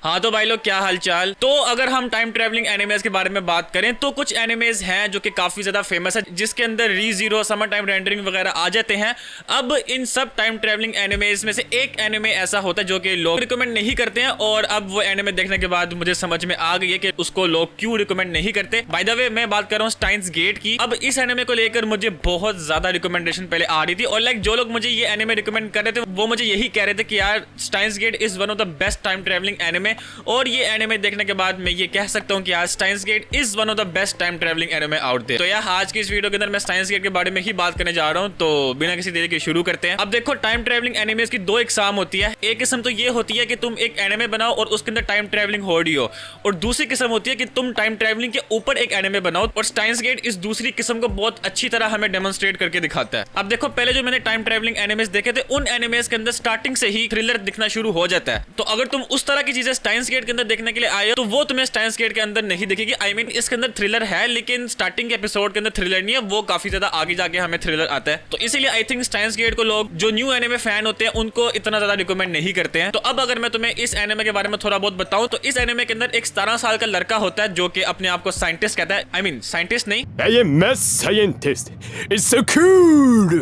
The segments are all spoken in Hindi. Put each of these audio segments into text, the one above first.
हाँ तो भाई लोग क्या हालचाल। तो अगर हम टाइम ट्रेवलिंग एनिमेज के बारे में बात करें तो कुछ एनिमेज हैं जो कि काफी ज्यादा फेमस है, जिसके अंदर री जीरो, समर टाइम रेंडरिंग वगैरह आ जाते हैं। अब इन सब टाइम ट्रेवलिंग एनिमेज में से एक एनिमे ऐसा होता है जो कि लोग रिकमेंड नहीं करते हैं, और अब वो एनिमे देखने के बाद मुझे समझ में आ गई है कि उसको लोग क्यों रिकमेंड नहीं करते। बाय द वे मैं बात कर रहा हूँ स्टाइन्स गेट की। अब इस एनिमे को लेकर मुझे बहुत ज्यादा रिकमेंडेशन पहले आ रही थी, और लाइक जो लोग मुझे ये एनिमे रिकमेंड कर रहे थे वो मुझे यही कह रहे थे कि यार Steins Gate is one of the best time travelling anime. और ये एनिमे देखने के बाद मैं ये कह सकता हूँ कि यार Steins Gate is one of the best time travelling anime out there. तो यार आज की इस वीडियो के अंदर मैं स्टाइन्स गेट के बारे में ही बात करने जा रहा हूँ, तो बिना किसी देरी के शुरू करते हैं। अब देखो, टाइम ट्रेवलिंग एनिमेज की दो किस्म होती है। एक किस्म तो ये होती है कि तुम एक एनिमे बनाओ और उसके अंदर टाइम ट्रेवलिंग हो रही हो, और दूसरी किस्म होती है कि तुम टाइम ट्रेवलिंग के ऊपर एक एनिमे बनाओ। और स्टाइन्स गेट इस दूसरी किस्म को बहुत अच्छी तरह हमें डेमोन्स्ट्रेट करके दिखाता है। अब देखो, पहले जो मैंने टाइम ट्रेवलिंग एनिमेज देखे थे उन एनिमेज के अंदर स्टार्टिंग से ही थ्रिलर दिखना शुरू हो जाता है। तो अगर तुम उस तरह की चीजें स्टाइन्स गेट के अंदर देखने के लिए आए हो तो वो तुम्हें स्टाइन्स गेट के अंदर नहीं दिखेगी। आई मीन इसके अंदर थ्रिलर है, लेकिन स्टार्टिंग के एपिसोड के अंदर थ्रिलर नहीं है, वो काफी ज्यादा आगे जाके हमें थ्रिलर आता है। तो इसीलिए आई थिंक स्टाइन्स गेट को लोग जो न्यू एनिमे फैन होते हैं उनको इतना ज्यादा रिकमेंड नहीं करते हैं। तो अब अगर मैं तुम्हें इस एनिमे के बारे में थोड़ा बहुत बताऊं तो इस एनिमे के अंदर एक 17 साल का लड़का होता है जो कि अपने आप को साइंटिस्ट कहता है। आई मीन साइंटिस्ट नहीं, I am a scientist. It's so cool.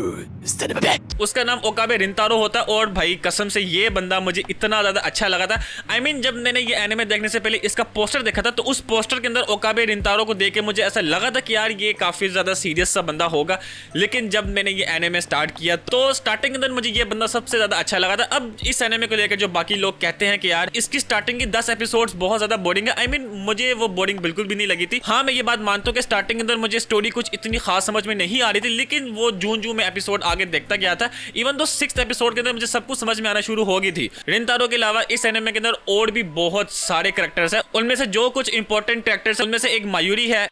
Son of a bitch. उसका नाम ओकाबे रिंतारो होता है। और भाई कसम से ये बंदा मुझे इतना ज्यादा अच्छा लगा था। आई मीन जब मैंने ये एनिमे देखने से पहले इसका पोस्टर देखा था तो उस पोस्टर के अंदर ओकाबे रिंतारो को देख के मुझे ऐसा लगा था कि यार ये काफी ज्यादा सीरियस सा बंदा होगा। लेकिन जब मैंने ये एनिमे स्टार्ट किया तो स्टार्टिंग के अंदर मुझे ये बंदा सबसे ज्यादा अच्छा लगा था। अब इस एनिमे को लेकर जो बाकी लोग कहते हैं कि यार इसकी स्टार्टिंग की 10 एपिसोड्स बहुत ज्यादा बोरिंग है, आई मीन मुझे वो बोरिंग बिल्कुल भी नहीं लगी थी। हाँ, मैं ये बात मानता हूँ कि स्टार्टिंग के अंदर मुझे स्टोरी कुछ इतनी खास समझ में नहीं आ रही थी, लेकिन वो जून में एपिसोड आगे देखता गया था। इवन तो 6th एपिसोड के अंदर मुझे सब कुछ समझ में आना शुरू हो गई थी। रिंतारो के अलावा इस एनिमे के अंदर और भी बहुत सारे कैरेक्टर्स हैं। उनमें से जो कुछ इंपॉर्टेंट कैरेक्टर्स हैं उनमें से एक मायूरी है,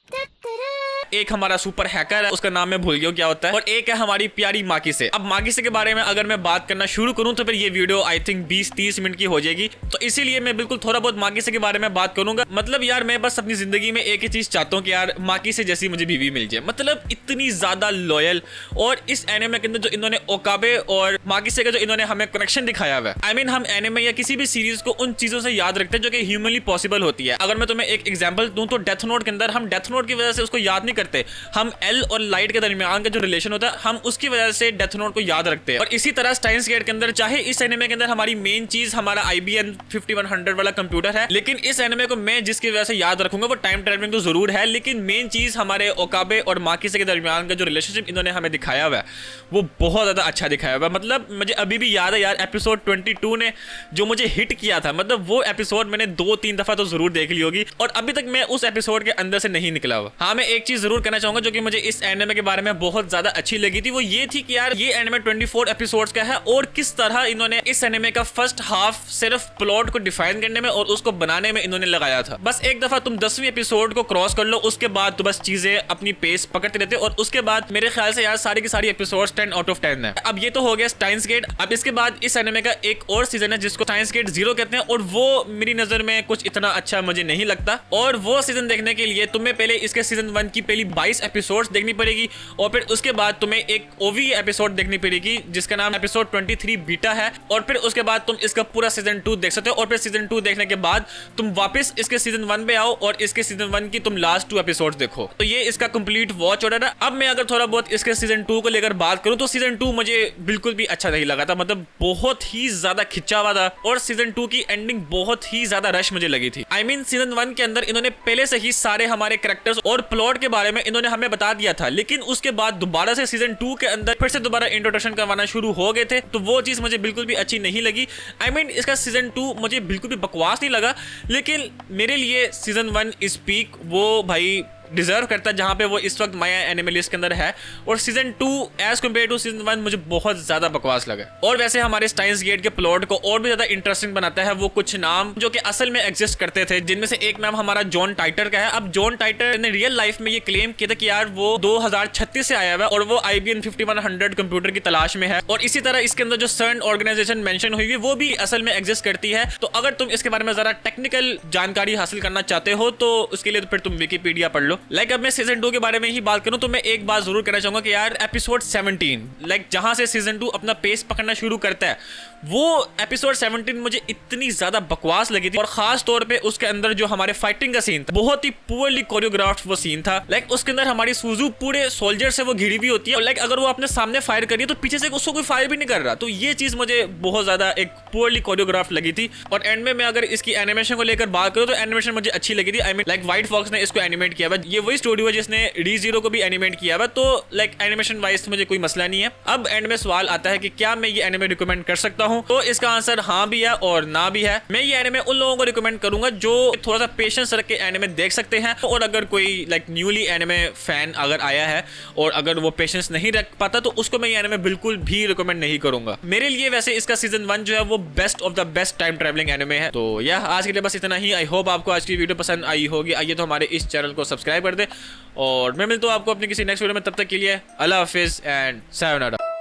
एक हमारा सुपर हैकर है, उसका नाम मैं भूल गया क्या होता है, और एक है हमारी प्यारी माकिसे। अब माकिसे के बारे में अगर मैं बात करना शुरू करूं तो फिर ये वीडियो आई थिंक 20-30 मिनट की हो जाएगी। तो इसीलिए मैं बिल्कुल थोड़ा बहुत माकिसे के बारे में बात करूंगा। मतलब यार मैं बस अपनी जिंदगी में एक ही चीज चाहता हूं कि यार माकिसे जैसी मुझे बीवी मिल जाए। मतलब इतनी ज्यादा लॉयल। और इस एनिमे के अंदर जो इन्होंने ओकाबे और माकिसे का जो इन्होंने हमें कनेक्शन दिखाया हुआ है, आई मीन हम एनिमे या किसी भी सीरीज को उन चीजों से याद रखते हैं जो कि ह्यूमनली पॉसिबल होती है। अगर मैं तुम्हें एक एग्जांपल दूं तो डेथ नोट के अंदर हम डेथ नोट की वजह से उसको याद नहीं करते, हम एल और लाइट के दरमियान का जो रिलेशन होता है हम उसकी वजह से डेथ नोट को याद रखते हैं। और इसी तरह स्टाइन्स गेट के अंदर चाहे इस एनिमे के अंदर हमारी मेन चीज हमारा IBM 5100 वाला कंप्यूटर है, लेकिन इस एनिमे को मैं जिसकी वजह से याद रखूंगा वो टाइम ट्रेवलिंग तो जरूर है, लेकिन मेन चीज हमारे ओकाबे और माकिसे के दरमियान का जो रिलेशनशिप इन्होंने हमें दिखाया हुआ है वो बहुत ज्यादा अच्छा दिखाया हुआ है। मतलब मुझे अभी भी याद है यार एपिसोड 22 ने जो मुझे हिट किया था, मतलब वो एपिसोड मैंने 2-3 दफा तो जरूर देख ली होगी, और अभी तक मैं उस एपिसोड के अंदर से नहीं निकला हुआ। हाँ, मैं एक चीज जरूर कहना चाहूंगा जो कि मुझे इस एनिमे के बारे में बहुत ज्यादा अच्छी लगी थी, वो ये थी कि यार ये एनिमे 24 एपिसोड्स का है, और किस तरह इन्होंने इस एनिमे का फर्स्ट हाफ सिर्फ प्लॉट को डिफाइन करने में और उसको बनाने में इन्होंने लगाया था। बस एक दफा तुम 10वीं एपिसोड को क्रॉस कर लो, उसके बाद तो बस चीजें अपनी पेस पकड़ते रहते, और उसके बाद मेरे ख्याल से यार सारी की सारी एपिसोड्स 10 आउट ऑफ 10 है। अब ये तो हो गया स्टाइन्स गेट। अब इसके बाद इस एनिमे का एक और सीजन है जिसको स्टाइन्स गेट 0 कहते हैं, और वो मेरी नजर में कुछ इतना अच्छा मुझे नहीं लगता। और वो सीजन देखने के लिए तुम्हें पहले इसके सीजन 1 की पहली 22 एपिसोड्स देखनी पड़ेगी, और फिर उसके बाद तुम्हें एक OVA एपिसोड देखनी पड़ेगी जिसका नाम एपिसोड 23 बीटा है, और फिर उसके बाद तुम इसका पूरा सीजन 2 देख सकते हो। और फिर सीजन 2 देखने के बाद तुम वापस इसके सीजन 1 पे आओ और इसके सीजन 1 की तुम लास्ट 2 एपिसोड देखो। तो ये इसका कंप्लीट वॉच ऑर्डर है। अब मैं अगर थोड़ा बहुत इसके सीजन 2 को लेकर बात करूं तो सीजन 2 मुझे बिल्कुल भी अच्छा नहीं लगा था। मतलब बहुत ही ज्यादा खिंचा हुआ था, और सीजन 2 की एंडिंग बहुत ही ज्यादा रश मुझे लगी थी। आई मीन सीजन 1 के अंदर इन्होंने पहले से ही सारे हमारे कैरेक्टर्स और प्लॉट के बारे में इन्होंने हमें बता दिया था, लेकिन उसके बाद दोबारा से सीजन 2 के अंदर फिर से दोबारा इंट्रोडक्शन करवाना शुरू हो गए थे, तो वो चीज मुझे बिल्कुल भी अच्छी नहीं लगी। आई मीन इसका सीजन 2 मुझे बिल्कुल भी बकवास नहीं लगा, लेकिन मेरे लिए सीजन 1 इज पीक, वो भाई डिजर्व करता है जहां पे वो इस वक्त माया एनिमे लिस्ट के अंदर है। और season 2 as compare to season 1 मुझे बहुत ज्यादा बकवास लगा। और वैसे हमारे स्टाइन्स गेट के प्लॉट को और भी ज्यादा इंटरेस्टिंग बनाता है वो कुछ नाम जो कि असल में एग्जिस्ट करते थे, जिनमें से एक नाम हमारा जॉन टाइटर का है। अब जॉन टाइटर ने रियल लाइफ में ये क्लेम किया था कि यार वो 2036 से आया हुआ है और वो IBM 5100 कंप्यूटर की तलाश में है। और इसी तरह इसके अंदर जो CERN ऑर्गेनाइजेशन मेंशन हुई है वो भी असल में एग्जिस्ट करती है। तो अगर तुम इसके बारे में जरा टेक्निकल जानकारी हासिल करना चाहते हो तो उसके लिए तो फिर तुम विकिपीडिया पढ़ लो। लाइक अब मैं सीजन 2 के बारे में ही बात करूं तो मैं एक बात जरूर कहना चाहूंगा कि यार एपिसोड 17 लाइक जहां से सीजन 2 अपना पेस पकड़ना शुरू करता है वो एपिसोड 17 मुझे इतनी ज्यादा बकवास लगी थी, और खास तौर पे उसके अंदर जो हमारे फाइटिंग का सीन था, बहुत ही पुअरली कोरियोग्राफ्ड वो सीन था। लाइक उसके अंदर हमारी सुजू पूरे सोल्जर से वो घिरी हुई होती है, और लाइक अगर वो अपने सामने फायर करिए तो पीछे से उसको कोई फायर भी नहीं कर रहा। तो ये चीज मुझे बहुत ज्यादा एक पुअरली कोरियोग्राफ लगी थी। और एंड में मैं अगर इसकी एनिमेशन को लेकर बात करूं तो एनिमेशन मुझे अच्छी लगी थी। I mean like White Fox ने इसको एनिमेट किया हुआ, ये वही स्टूडियो है जिसने डी0 को भी एनिमेट किया हुआ, तो लाइक एनिमेशन वाइज मुझे कोई मसला नहीं है। अब एंड में सवाल आता है कि क्या मैं ये एनिमे रिकमेंड कर सकता हूं, तो इसका आंसर हाँ भी है और ना भी है। मैं ये एनिमे उन लोगों को रिकमेंड करूंगा जो थोड़ा सा पेशेंस रख के एनिमे देख सकते हैं, और अगर कोई लाइक न्यूली एनिमे फैन अगर आया है और अगर वो पेशेंस नहीं रख पाता तो उसको मैं ये एनिमे बिल्कुल भी रिकमेंड नहीं करूंगा। मेरे लिए वैसे इसका सीजन 1 जो है वो best of the best time travelling anime है। तो यह आज के लिए बस इतना ही। आई होप आपको आज की वीडियो पसंद आई होगी। आइए तो हमारे इस चैनल को सब्सक्राइब कर दे, और मैं मिलता हूँ आपको अपनी किसी नेक्स्ट वीडियो में। तब तक के लिए अल्लाह हाफिज एंड सायोनारा।